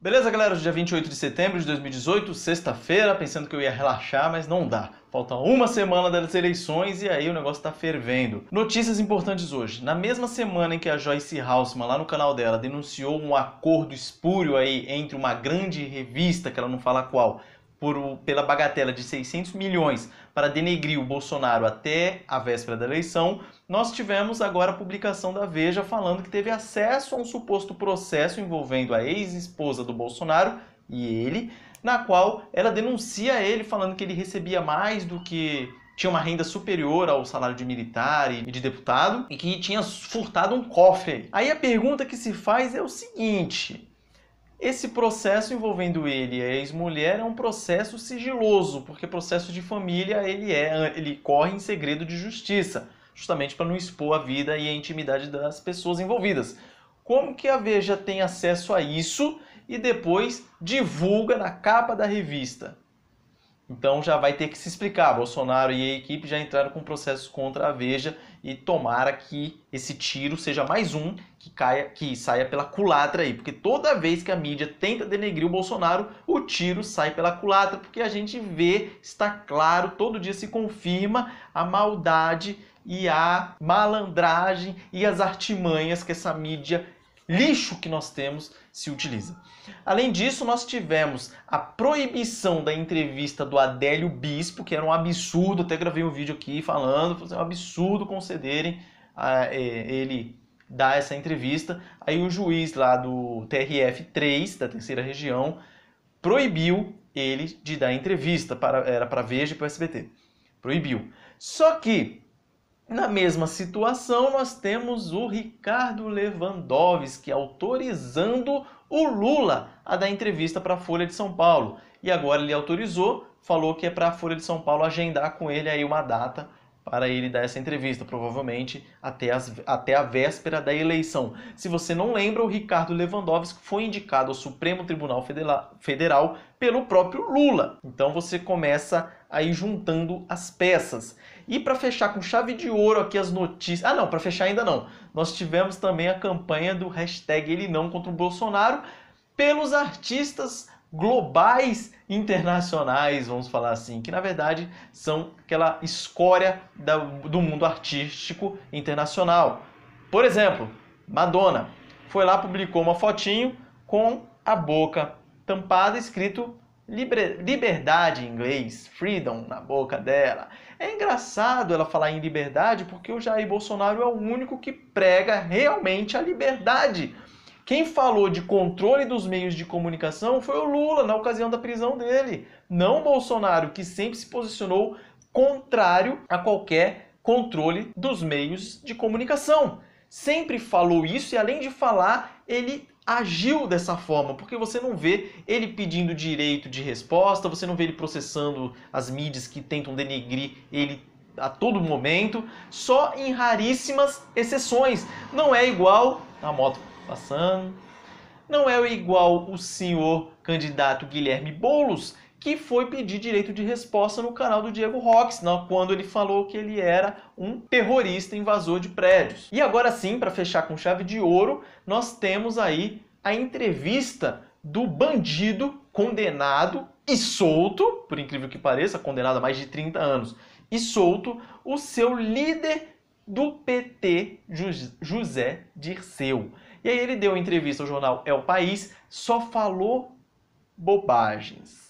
Beleza, galera? Dia 28 de setembro de 2018, sexta-feira, pensando que eu ia relaxar, mas não dá. Falta uma semana das eleições e aí o negócio tá fervendo. Notícias importantes hoje. Na mesma semana em que a Joyce Haussmann, lá no canal dela, denunciou um acordo espúrio aí entre uma grande revista, que ela não fala qual, pela bagatela de 600 milhões para denegrir o Bolsonaro até a véspera da eleição, nós tivemos agora a publicação da Veja falando que teve acesso a um suposto processo envolvendo a ex-esposa do Bolsonaro e ele, na qual ela denuncia ele falando que ele recebia mais do que... tinha uma renda superior ao salário de militar e de deputado e que tinha furtado um cofre. Aí a pergunta que se faz é o seguinte: esse processo envolvendo ele e a ex-mulher é um processo sigiloso, porque processo de família ele corre em segredo de justiça, justamente para não expor a vida e a intimidade das pessoas envolvidas. Como que a Veja tem acesso a isso e depois divulga na capa da revista? Então já vai ter que se explicar. Bolsonaro e a equipe já entraram com processos contra a Veja e tomara que esse tiro seja mais um que saia pela culatra aí. Porque toda vez que a mídia tenta denegrir o Bolsonaro, o tiro sai pela culatra. Porque a gente vê, está claro, todo dia se confirma a maldade e a malandragem e as artimanhas que essa mídia lixo que nós temos se utiliza. Além disso, nós tivemos a proibição da entrevista do Adélio Bispo, que era um absurdo, até gravei um vídeo aqui falando, é um absurdo concederem ele dar essa entrevista. Aí o juiz lá do TRF3, da terceira região, proibiu ele de dar entrevista, era para Veja e para o SBT. Proibiu. Só que na mesma situação, nós temos o Ricardo Lewandowski autorizando o Lula a dar entrevista para a Folha de São Paulo. E agora ele autorizou, falou que é para a Folha de São Paulo agendar com ele aí uma data para ele dar essa entrevista, provavelmente até a véspera da eleição. Se você não lembra, o Ricardo Lewandowski foi indicado ao Supremo Tribunal Federal pelo próprio Lula. Então você começa aí juntando as peças. E para fechar com chave de ouro aqui as notícias... Ah não, para fechar ainda não. Nós tivemos também a campanha do hashtag Ele Não contra o Bolsonaro pelos artistas globais internacionais, vamos falar assim, que na verdade são aquela escória do mundo artístico internacional. Por exemplo, Madonna foi lá, publicou uma fotinho com a boca tampada, escrito liberdade em inglês, freedom na boca dela. É engraçado ela falar em liberdade porque o Jair Bolsonaro é o único que prega realmente a liberdade. Quem falou de controle dos meios de comunicação foi o Lula, na ocasião da prisão dele. Não o Bolsonaro, que sempre se posicionou contrário a qualquer controle dos meios de comunicação. Sempre falou isso e, além de falar, ele agiu dessa forma, porque você não vê ele pedindo direito de resposta, você não vê ele processando as mídias que tentam denegrir ele a todo momento, só em raríssimas exceções. Não é igual a moto passando. Não é igual o senhor candidato Guilherme Boulos, que foi pedir direito de resposta no canal do Diego Roques, quando ele falou que ele era um terrorista invasor de prédios. E agora sim, para fechar com chave de ouro, nós temos aí a entrevista do bandido condenado e solto, por incrível que pareça, condenado a mais de 30 anos, e solto, o seu líder do PT, José Dirceu. E aí ele deu uma entrevista ao jornal É o País, só falou bobagens.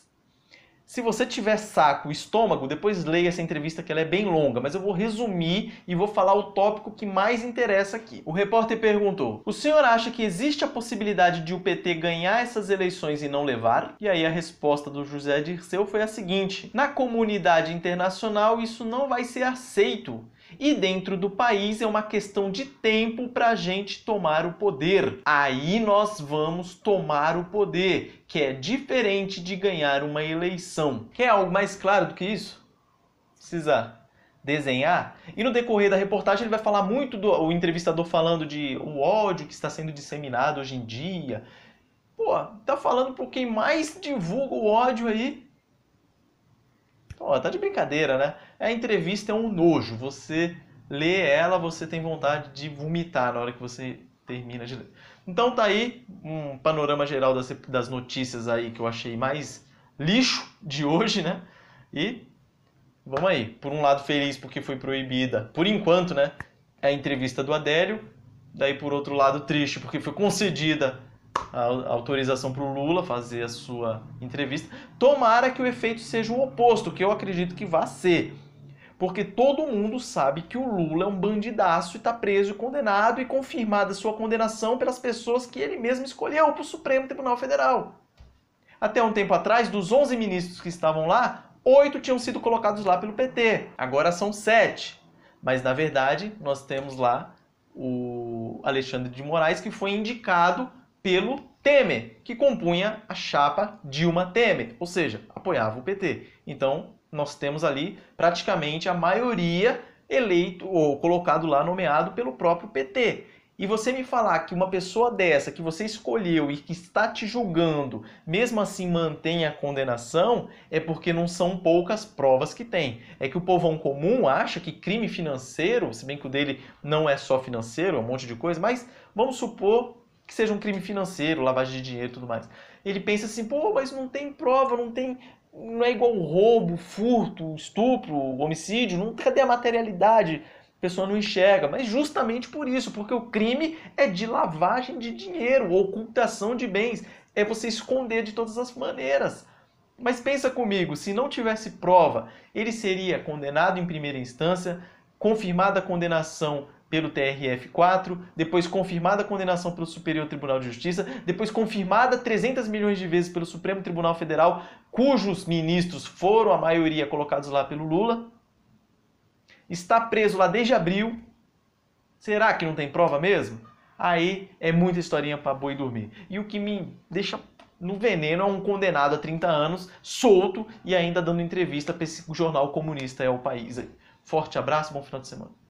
Se você tiver saco, estômago, depois leia essa entrevista que ela é bem longa, mas eu vou resumir e vou falar o tópico que mais interessa aqui. O repórter perguntou: o senhor acha que existe a possibilidade de o PT ganhar essas eleições e não levar? E aí a resposta do José Dirceu foi a seguinte: na comunidade internacional isso não vai ser aceito. E dentro do país é uma questão de tempo para a gente tomar o poder. Aí nós vamos tomar o poder, que é diferente de ganhar uma eleição. Quer algo mais claro do que isso? Precisa desenhar? E no decorrer da reportagem ele vai falar muito, o entrevistador falando de o ódio que está sendo disseminado hoje em dia. Pô, tá falando por quem mais divulga o ódio aí. Pô, tá de brincadeira, né? A entrevista é um nojo. Você lê ela, você tem vontade de vomitar na hora que você termina de ler. Então tá aí um panorama geral das notícias aí que eu achei mais lixo de hoje, né? E vamos aí. Por um lado feliz porque foi proibida, por enquanto, né? A entrevista do Adélio. Daí por outro lado triste porque foi concedida a autorização para o Lula fazer a sua entrevista. Tomara que o efeito seja o oposto, que eu acredito que vai ser. Porque todo mundo sabe que o Lula é um bandidaço e está preso e condenado e confirmada sua condenação pelas pessoas que ele mesmo escolheu para o Supremo Tribunal Federal. Até um tempo atrás, dos 11 ministros que estavam lá, 8 tinham sido colocados lá pelo PT. Agora são 7. Mas, na verdade, nós temos lá o Alexandre de Moraes, que foi indicado pelo Temer, que compunha a chapa Dilma Temer, ou seja, apoiava o PT. Então, nós temos ali praticamente a maioria eleito ou colocado lá, nomeado pelo próprio PT. E você me falar que uma pessoa dessa que você escolheu e que está te julgando, mesmo assim mantém a condenação, é porque não são poucas provas que tem. É que o povão comum acha que crime financeiro, se bem que o dele não é só financeiro, é um monte de coisa, mas vamos supor que seja um crime financeiro, lavagem de dinheiro e tudo mais. Ele pensa assim, pô, mas não tem prova, não é igual roubo, furto, estupro, homicídio, cadê a materialidade? A pessoa não enxerga, mas justamente por isso, porque o crime é de lavagem de dinheiro, ocultação de bens, é você esconder de todas as maneiras. Mas pensa comigo, se não tivesse prova, ele seria condenado em primeira instância, confirmada a condenação pelo TRF4, depois confirmada a condenação pelo Superior Tribunal de Justiça, depois confirmada 300 milhões de vezes pelo Supremo Tribunal Federal, cujos ministros foram a maioria colocados lá pelo Lula. Está preso lá desde abril. Será que não tem prova mesmo? Aí é muita historinha para boi dormir. E o que me deixa no veneno é um condenado a 30 anos, solto e ainda dando entrevista para esse jornal comunista É o País. Forte abraço, bom final de semana.